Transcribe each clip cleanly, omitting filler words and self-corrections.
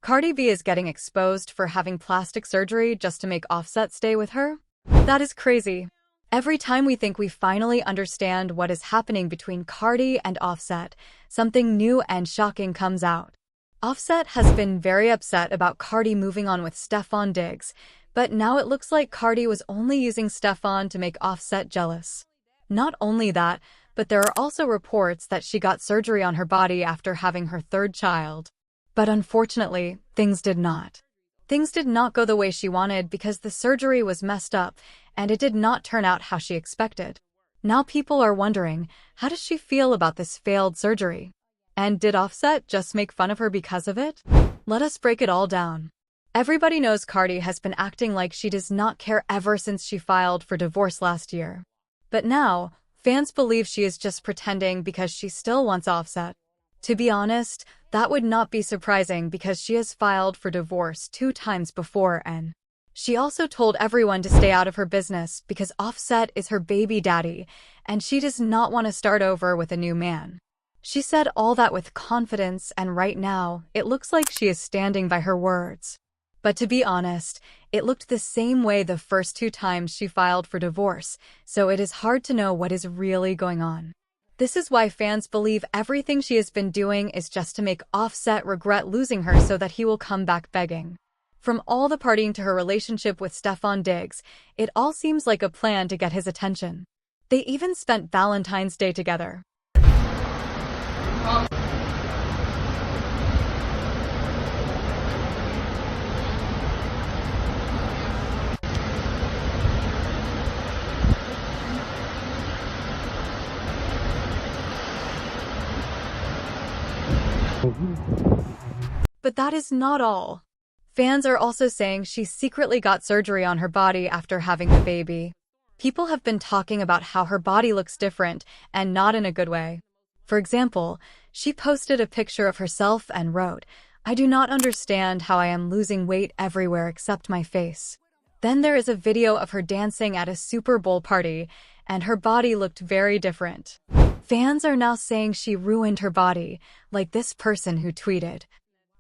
Cardi B is getting exposed for having plastic surgery just to make Offset stay with her? That is crazy. Every time we think we finally understand what is happening between Cardi and Offset, something new and shocking comes out. Offset has been very upset about Cardi moving on with Stefon Diggs, but now it looks like Cardi was only using Stefon to make Offset jealous. Not only that, but there are also reports that she got surgery on her body after having her third child. But unfortunately, things did not. Things did not go the way she wanted because the surgery was messed up and it did not turn out how she expected. Now people are wondering, how does she feel about this failed surgery? And did Offset just make fun of her because of it? Let us break it all down. Everybody knows Cardi has been acting like she does not care ever since she filed for divorce last year. But now, fans believe she is just pretending because she still wants Offset. To be honest, that would not be surprising because she has filed for divorce 2 times before and she also told everyone to stay out of her business because Offset is her baby daddy and she does not want to start over with a new man. She said all that with confidence and right now, it looks like she is standing by her words. But to be honest, it looked the same way the first 2 times she filed for divorce, so it is hard to know what is really going on. This is why fans believe everything she has been doing is just to make Offset regret losing her so that he will come back begging. From all the partying to her relationship with Stefon Diggs, it all seems like a plan to get his attention. They even spent Valentine's Day together. But that is not all. Fans are also saying she secretly got surgery on her body after having the baby. People have been talking about how her body looks different and not in a good way. For example, she posted a picture of herself and wrote, "I do not understand how I am losing weight everywhere except my face." Then there is a video of her dancing at a Super Bowl party, and her body looked very different. Fans are now saying she ruined her body, like this person who tweeted,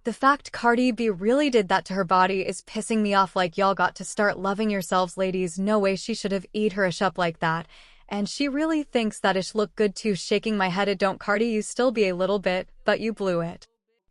"The fact Cardi B really did that to her body is pissing me off, like y'all got to start loving yourselves, ladies. No way she should have eat her ish up like that. And she really thinks that ish look good too, shaking my head. It don't, Cardi, you still be a little bit, but you blew it."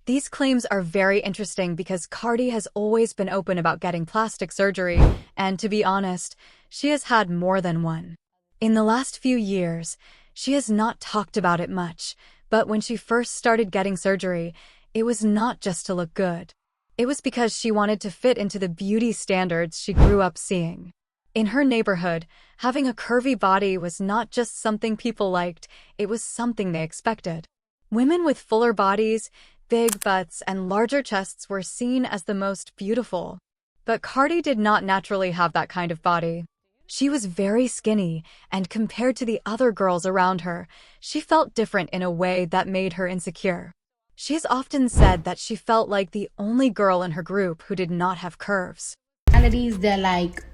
These claims are very interesting because Cardi has always been open about getting plastic surgery, and to be honest, she has had more than one. In the last few years, she has not talked about it much, but when she first started getting surgery, it was not just to look good. It was because she wanted to fit into the beauty standards she grew up seeing. In her neighborhood, having a curvy body was not just something people liked, it was something they expected. Women with fuller bodies, big butts, and larger chests were seen as the most beautiful. But Cardi did not naturally have that kind of body. She was very skinny, and compared to the other girls around her, she felt different in a way that made her insecure. She has often said that she felt like the only girl in her group who did not have curves. That like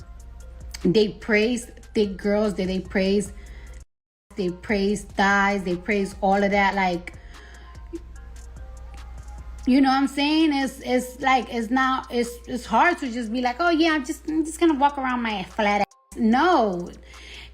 they praise thick girls, that they praise thighs, they praise all of that. Like, you know what I'm saying? It's like it's hard to just be like, oh yeah, I'm just gonna walk around my flat ass. No,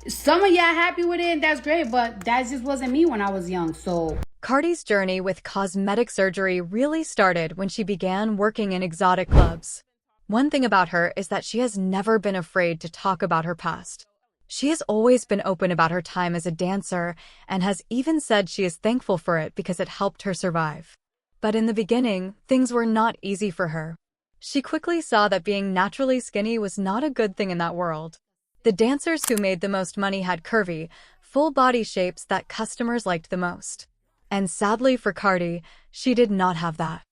some of y'all happy with it, and that's great, but that just wasn't me when I was young. So Cardi's journey with cosmetic surgery really started when she began working in exotic clubs. One thing about her is that she has never been afraid to talk about her past. She has always been open about her time as a dancer and has even said she is thankful for it because it helped her survive. But in the beginning, things were not easy for her. She quickly saw that being naturally skinny was not a good thing in that world. The dancers who made the most money had curvy, full body shapes that customers liked the most. And sadly for Cardi, she did not have that.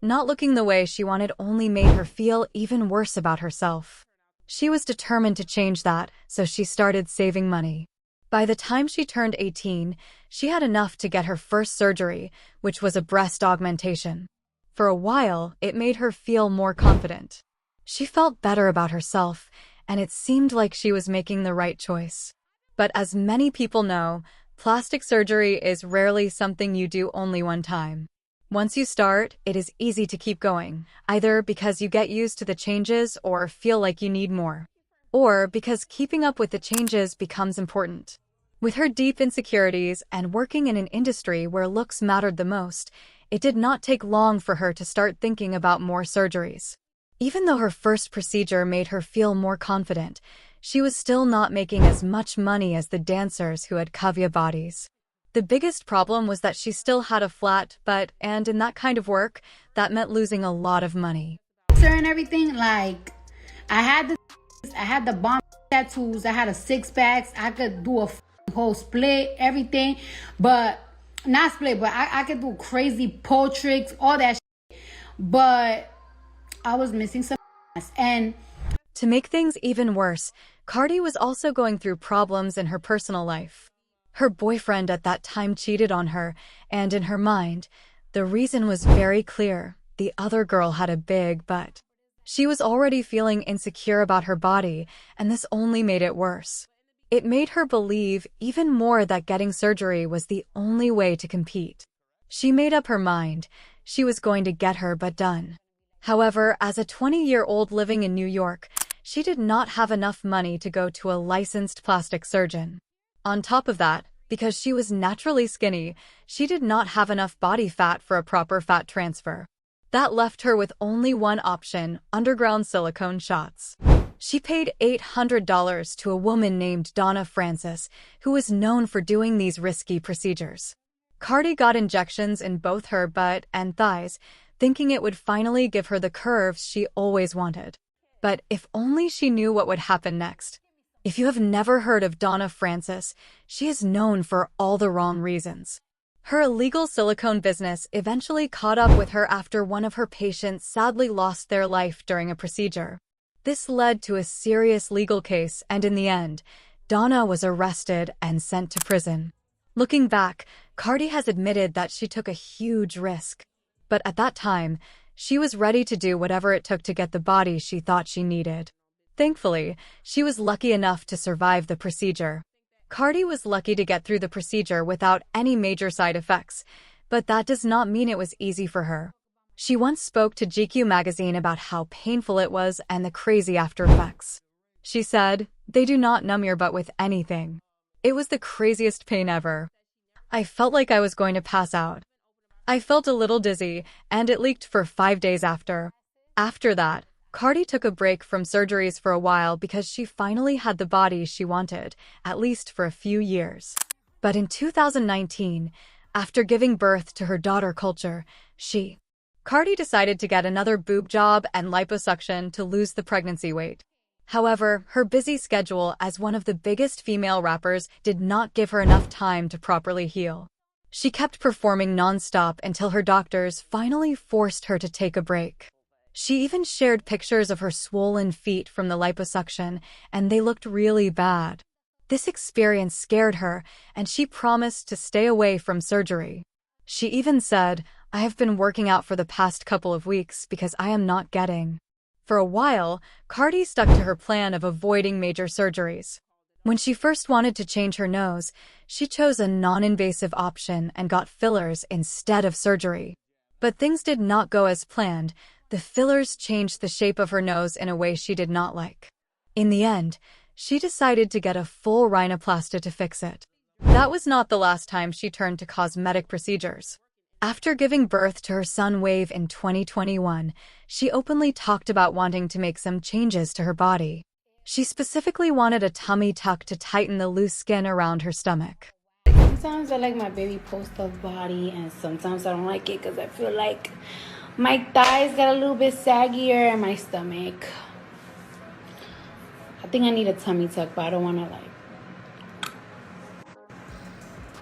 Not looking the way she wanted only made her feel even worse about herself. She was determined to change that, so she started saving money. By the time she turned 18, she had enough to get her first surgery, which was a breast augmentation. For a while, it made her feel more confident. She felt better about herself, and it seemed like she was making the right choice. But as many people know, plastic surgery is rarely something you do only one time. Once you start, it is easy to keep going, either because you get used to the changes or feel like you need more, or because keeping up with the changes becomes important. With her deep insecurities and working in an industry where looks mattered the most, it did not take long for her to start thinking about more surgeries. Even though her first procedure made her feel more confident, she was still not making as much money as the dancers who had cavia bodies. The biggest problem was that she still had a flat butt, and in that kind of work, that meant losing a lot of money. And everything, like, I had the bomb tattoos, I had a 6-pack, I could do a whole split, everything, but not split, but I could do crazy pole tricks, all that shit. But I was missing some and to make things even worse, Cardi was also going through problems in her personal life. Her boyfriend at that time cheated on her, and in her mind, the reason was very clear. The other girl had a big butt. She was already feeling insecure about her body, and this only made it worse. It made her believe even more that getting surgery was the only way to compete. She made up her mind. She was going to get her butt done. However, as a 20-year-old living in New York, she did not have enough money to go to a licensed plastic surgeon. On top of that, because she was naturally skinny, she did not have enough body fat for a proper fat transfer. That left her with only one option: underground silicone shots. She paid $800 to a woman named Donna Francis, who was known for doing these risky procedures. Cardi got injections in both her butt and thighs, thinking it would finally give her the curves she always wanted. But if only she knew what would happen next. If you have never heard of Donna Francis, she is known for all the wrong reasons. Her illegal silicone business eventually caught up with her after one of her patients sadly lost their life during a procedure. This led to a serious legal case, and in the end, Donna was arrested and sent to prison. Looking back, Cardi has admitted that she took a huge risk. But at that time, she was ready to do whatever it took to get the body she thought she needed. Thankfully, she was lucky enough to survive the procedure. Cardi was lucky to get through the procedure without any major side effects, but that does not mean it was easy for her. She once spoke to GQ magazine about how painful it was and the crazy after effects. She said, "They do not numb your butt with anything. It was the craziest pain ever. I felt like I was going to pass out. I felt a little dizzy, and it leaked for 5 days after." After that, Cardi took a break from surgeries for a while because she finally had the body she wanted, at least for a few years. But in 2019, after giving birth to her daughter Culture, Cardi decided to get another boob job and liposuction to lose the pregnancy weight. However, her busy schedule as one of the biggest female rappers did not give her enough time to properly heal. She kept performing non-stop until her doctors finally forced her to take a break. She even shared pictures of her swollen feet from the liposuction, and they looked really bad. This experience scared her, and she promised to stay away from surgery. She even said, "I have been working out for the past couple of weeks because I am not getting." For a while, Cardi stuck to her plan of avoiding major surgeries. When she first wanted to change her nose, she chose a non-invasive option and got fillers instead of surgery. But things did not go as planned. The fillers changed the shape of her nose in a way she did not like. In the end, she decided to get a full rhinoplasty to fix it. That was not the last time she turned to cosmetic procedures. After giving birth to her son Wave in 2021, she openly talked about wanting to make some changes to her body. She specifically wanted a tummy tuck to tighten the loose skin around her stomach. Sometimes I like my baby post-up body, and sometimes I don't like it because I feel like my thighs got a little bit saggier and my stomach. I think I need a tummy tuck, but I don't want to like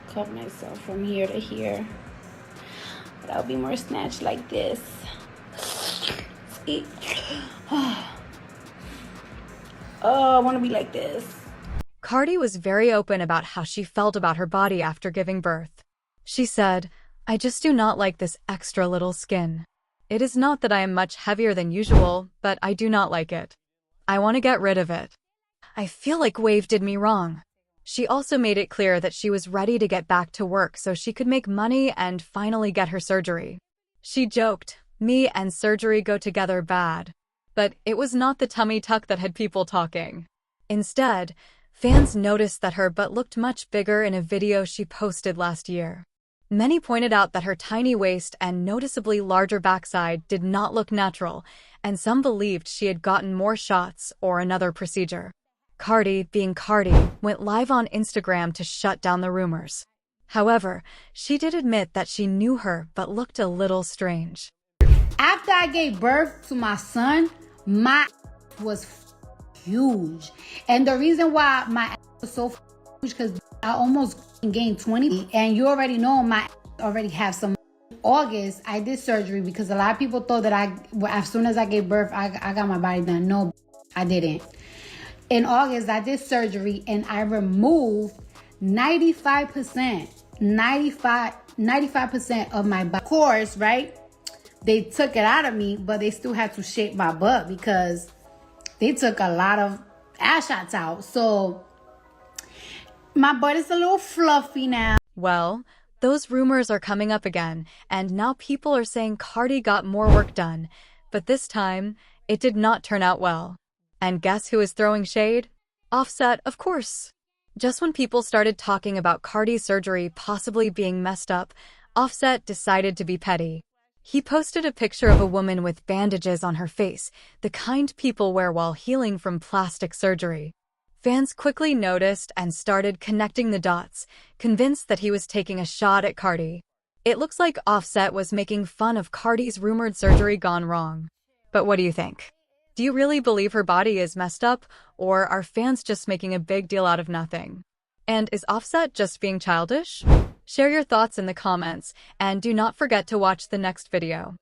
cut myself from here to here. But I'll be more snatched like this. See? Oh, I want to be like this. Cardi was very open about how she felt about her body after giving birth. She said, "I just do not like this extra little skin. It is not that I am much heavier than usual, but I do not like it. I want to get rid of it. I feel like Wave did me wrong." She also made it clear that she was ready to get back to work so she could make money and finally get her surgery. She joked, "Me and surgery go together bad." But it was not the tummy tuck that had people talking. Instead, fans noticed that her butt looked much bigger in a video she posted last year. Many pointed out that her tiny waist and noticeably larger backside did not look natural, and some believed she had gotten more shots or another procedure. Cardi, being Cardi, went live on Instagram to shut down the rumors. However, she did admit that she knew her but looked a little strange. After I gave birth to my son, my was huge. And the reason why my was so huge because I almost gained 20. And you already know my already have some. August, I did surgery because a lot of people thought that as soon as I gave birth, I got my body done. No, I didn't. In August, I did surgery and I removed 95% of my body. Of course, right? They took it out of me, but they still had to shape my butt because they took a lot of ass shots out. So my butt is a little fluffy now. Well, those rumors are coming up again, and now people are saying Cardi got more work done. But this time, it did not turn out well. And guess who is throwing shade? Offset, of course. Just when people started talking about Cardi's surgery possibly being messed up, Offset decided to be petty. He posted a picture of a woman with bandages on her face, the kind people wear while healing from plastic surgery. Fans quickly noticed and started connecting the dots, convinced that he was taking a shot at Cardi. It looks like Offset was making fun of Cardi's rumored surgery gone wrong. But what do you think? Do you really believe her body is messed up, or are fans just making a big deal out of nothing? And is Offset just being childish? Share your thoughts in the comments, and do not forget to watch the next video.